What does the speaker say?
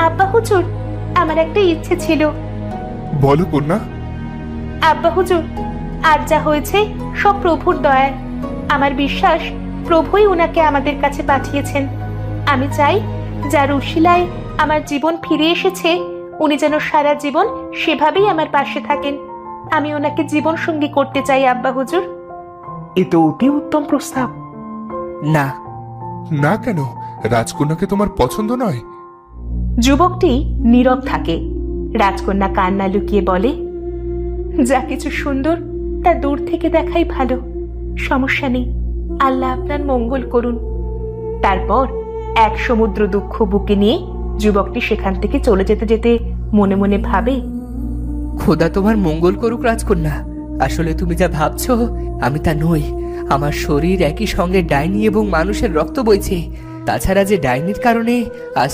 আব্বা হুজুর, আমার একটা ইচ্ছে ছিল। বলো কন্যা। আব্বা হুজুর, আজ যা হয়েছে সব প্রভুর দয়ায়। আমার বিশ্বাস প্রভুই ওনাকে আমাদের কাছে পাঠিয়েছেন। আমি চাই যার উশিলায় আমার জীবন ফিরে এসেছে, উনি যেন সারা জীবন সেভাবেই আমার পাশে থাকেন। আমি ওনাকে জীবন সঙ্গী করতে চাই আব্বা হুজুর। এ তো অতি উত্তম প্রস্তাব। না, না কেন? রাজকন্যাকে তোমার পছন্দ নয়? যুবকটি নীরব থাকে। রাজকন্যা কান্না লুকিয়ে বলে, যা কিছু সুন্দর তা দূর থেকে দেখাই ভালো। সমস্যা নেই, আল্লাহ আপনার মঙ্গল করুন। তারপর এক সমুদ্র দুঃখ বুকে নিয়ে যুবকটি সেখান থেকে চলে যেতে যেতে মনে মনে ভাবে, খোদা তোমার মঙ্গল করুক রাজকন্যা। আসলে তুমি যা ভাবছো আমি তা নই। আমার শরীর একই সঙ্গে ডাইনি এবং মানুষের রক্ত বইছে। তাছাড়া যে ডাইনির কারণে আজ